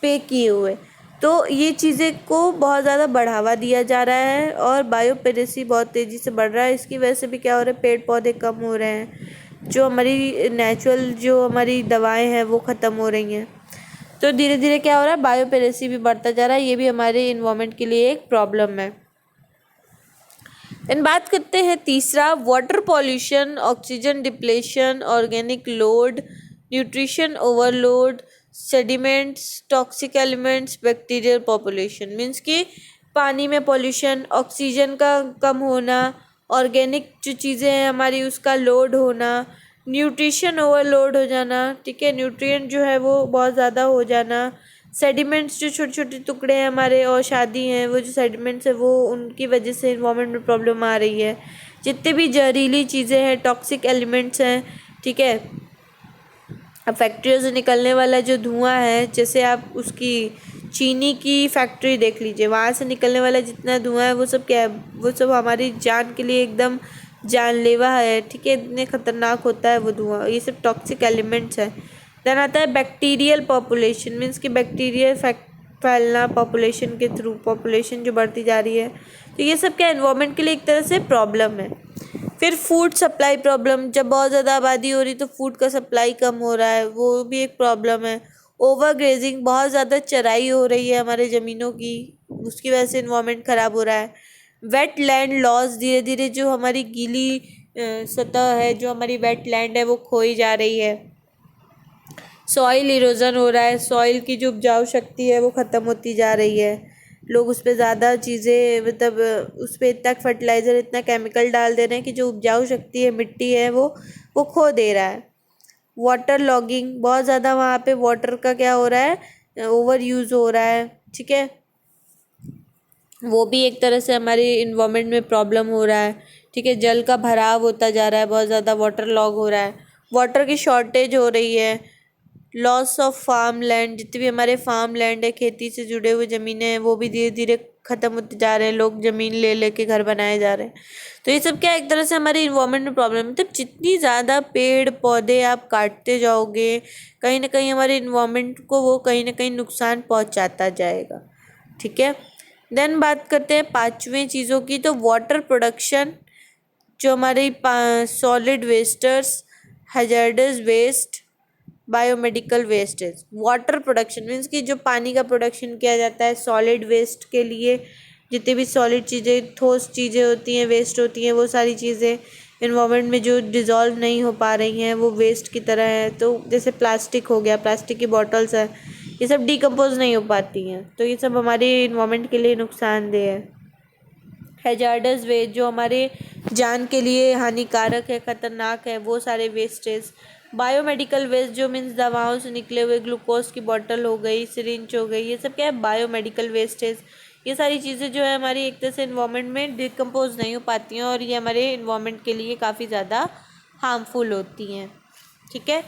[SPEAKER 1] पे किए हुए। तो ये चीज़ें को बहुत ज़्यादा बढ़ावा दिया जा रहा है और बायोपेरेसी बहुत तेज़ी से बढ़ रहा है। इसकी वजह से भी क्या हो रहा है, पेड़ पौधे कम हो रहे हैं, जो हमारी नेचुरल जो हमारी दवाएं हैं वो ख़त्म हो रही हैं। तो धीरे धीरे क्या हो रहा है, बायोपेरेसी भी बढ़ता जा रहा है। ये भी हमारे इन्वायरमेंट के लिए एक प्रॉब्लम है। इन बात करते हैं तीसरा, water pollution, oxygen depletion, organic load, nutrition overload, sediments, toxic elements, bacterial population. Means कि पानी में पॉल्यूशन, ऑक्सीजन का कम होना, ऑर्गेनिक जो चीज़ें हैं हमारी उसका लोड होना, न्यूट्रिशन ओवरलोड हो जाना, ठीक है, न्यूट्रिएंट जो है वो बहुत ज़्यादा हो जाना, सेडिमेंट्स जो छोटे छोटे टुकड़े हैं हमारे और शादी हैं, वो जो सेडिमेंट्स है वो उनकी वजह से इन्वायरमेंट में प्रॉब्लम आ रही है। जितने भी जहरीली चीज़ें हैं, टॉक्सिक एलिमेंट्स हैं, ठीक है, अब फैक्ट्रियों से निकलने वाला जो धुआं है, जैसे आप उसकी चीनी की फैक्ट्री देख लीजिए, वहाँ से निकलने वाला जितना धुआं है वो सब क्या है, वो सब हमारी जान के लिए एकदम जानलेवा है। ठीक है, इतने खतरनाक होता है वो धुआं, ये सब टॉक्सिक एलिमेंट्स है। देन आता है बैक्टीरियल पॉपुलेशन, मीन्स कि बैक्टीरिया फैलना पॉपुलेशन के थ्रू, पॉपुलेशन जो बढ़ती जा रही है। तो ये सब क्या एनवायरनमेंट के लिए एक तरह से प्रॉब्लम है। फिर फूड सप्लाई प्रॉब्लम, जब बहुत ज़्यादा आबादी हो रही तो फूड का सप्लाई कम हो रहा है, वो भी एक प्रॉब्लम है। ओवर ग्रेजिंग, बहुत ज़्यादा चराई हो रही है हमारे ज़मीनों की, उसकी वजह से इन्वायरमेंट ख़राब हो रहा है। वेट लैंड लॉस, धीरे धीरे जो हमारी गीली सतह है, जो हमारी वेट लैंड है वो खोई जा रही है। सॉइल इरोजन हो रहा है, सॉइल की जो उपजाऊ शक्ति है वो ख़त्म होती जा रही है। लोग उस पर ज़्यादा चीज़ें, मतलब उस पर इतना फर्टिलाइज़र, इतना केमिकल डाल दे रहे हैं कि जो उपजाऊ शक्ति है, मिट्टी है, वो खो दे रहा है। वाटर लॉगिंग, बहुत ज़्यादा वहाँ पे वाटर का क्या हो रहा है, ओवर यूज़ हो रहा है। ठीक है, वो भी एक तरह से हमारे इन्वायरमेंट में प्रॉब्लम हो रहा है। ठीक है, जल का भराव होता जा रहा है, बहुत ज़्यादा वाटर लॉग हो रहा है, वाटर की शॉर्टेज हो रही है। लॉस ऑफ फार्म लैंड, जितने भी हमारे फार्म लैंड है, खेती से जुड़े हुए ज़मीनें हैं, वो भी धीरे धीरे ख़त्म होते जा रहे हैं, लोग ज़मीन ले लेके घर बनाए जा रहे हैं। तो ये सब क्या एक तरह से हमारे इन्वायरमेंट में प्रॉब्लम है। मतलब जितनी ज़्यादा पेड़ पौधे आप काटते जाओगे, कहीं ना कहीं हमारे इन्वायरमेंट को वो कहीं ना कहीं नुकसान पहुँचाता जाएगा। ठीक है, देन बात करते हैं पांचवें चीज़ों की, तो वाटर प्रोडक्शन, जो हमारे solid wastes, hazardous waste, biomedical wastage. Water production means कि जो पानी का प्रोडक्शन किया जाता है सॉलिड वेस्ट के लिए, जितनी भी सॉलिड चीज़ें, ठोस चीज़ें होती हैं, वेस्ट होती हैं, वो सारी चीज़ें इन्वायरमेंट में जो डिज़ोल्व नहीं हो पा रही हैं वो वेस्ट की तरह है। तो जैसे प्लास्टिक हो गया, प्लास्टिक की बॉटल्स हैं, ये सब डिकम्पोज नहीं हो पाती हैं, तो ये सब हमारे इन्वायरमेंट के लिए नुकसानदेह है। हैजार्डस वेस्ट, जो हमारे जान के लिए हानिकारक है, ख़तरनाक है, वो सारे वेस्टेज। बायोमेडिकल वेस्ट, जो मीन्स दवाओं से निकले हुए, ग्लूकोज की बॉटल हो गई, सिरिंज हो गई, ये सब क्या है, बायोमेडिकल वेस्टेज। ये सारी चीज़ें जो है हमारी एक तरह से इन्वायरमेंट में डिकम्पोज नहीं हो पाती हैं और ये हमारे इन्वायरमेंट के लिए काफ़ी ज़्यादा हार्मफुल होती हैं। ठीक है,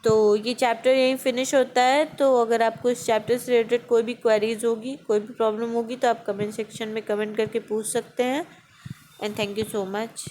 [SPEAKER 1] तो ये चैप्टर यहीं फिनिश होता है। तो अगर आपको इस चैप्टर से रिलेटेड कोई भी क्वेरीज होगी, कोई भी प्रॉब्लम होगी, तो आप कमेंट सेक्शन में कमेंट करके पूछ सकते हैं। And thank you so much.